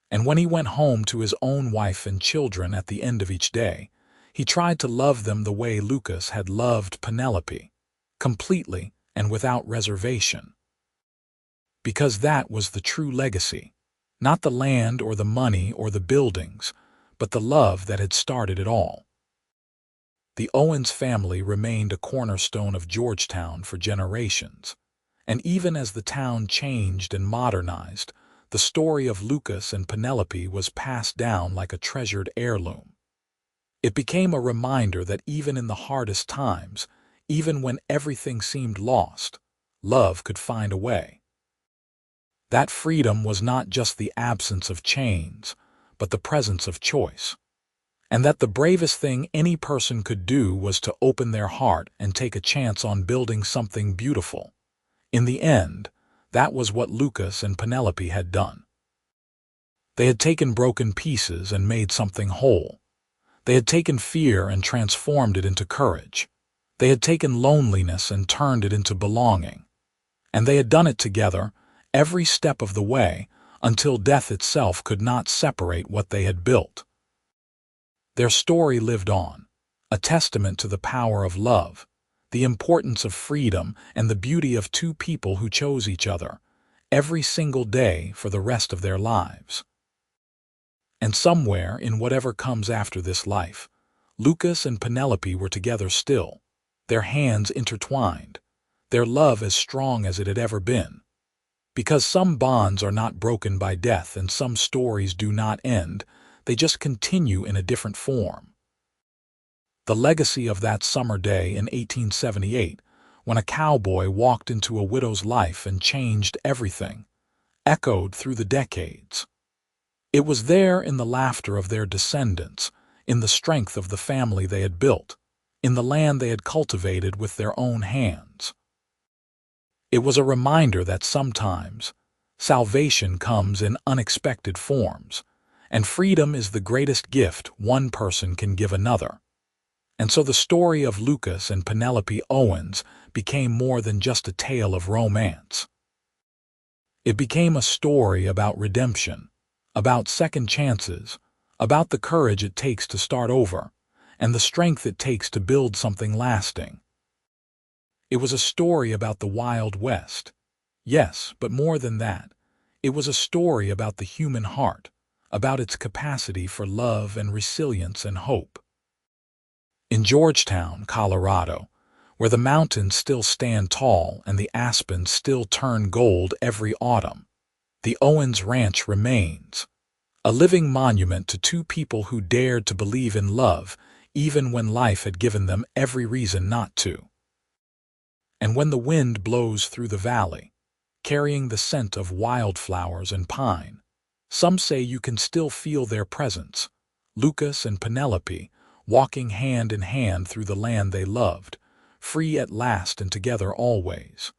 And when he went home to his own wife and children at the end of each day, he tried to love them the way Lucas had loved Penelope, completely and without reservation. Because that was the true legacy, not the land or the money or the buildings, but the love that had started it all. The Owens family remained a cornerstone of Georgetown for generations, and even as the town changed and modernized, the story of Lucas and Penelope was passed down like a treasured heirloom. It became a reminder that even in the hardest times, even when everything seemed lost, love could find a way. That freedom was not just the absence of chains, but the presence of choice. And that the bravest thing any person could do was to open their heart and take a chance on building something beautiful. In the end, that was what Lucas and Penelope had done. They had taken broken pieces and made something whole. They had taken fear and transformed it into courage. They had taken loneliness and turned it into belonging. And they had done it together, every step of the way, until death itself could not separate what they had built. Their story lived on, a testament to the power of love, the importance of freedom, and the beauty of two people who chose each other, every single day for the rest of their lives. And somewhere in whatever comes after this life, Lucas and Penelope were together still, their hands intertwined, their love as strong as it had ever been. Because some bonds are not broken by death and some stories do not end, they just continue in a different form. The legacy of that summer day in 1878, when a cowboy walked into a widow's life and changed everything, echoed through the decades. It was there in the laughter of their descendants, in the strength of the family they had built, in the land they had cultivated with their own hands. It was a reminder that sometimes salvation comes in unexpected forms, and freedom is the greatest gift one person can give another. And so the story of Lucas and Penelope Owens became more than just a tale of romance. It became a story about redemption, about second chances, about the courage it takes to start over, and the strength it takes to build something lasting. It was a story about the Wild West. Yes, but more than that, it was a story about the human heart, about its capacity for love and resilience and hope. In Georgetown, Colorado, where the mountains still stand tall and the aspens still turn gold every autumn, the Owens Ranch remains, a living monument to two people who dared to believe in love even when life had given them every reason not to. And when the wind blows through the valley, carrying the scent of wildflowers and pine, some say you can still feel their presence, Lucas and Penelope walking hand in hand through the land they loved, free at last and together always.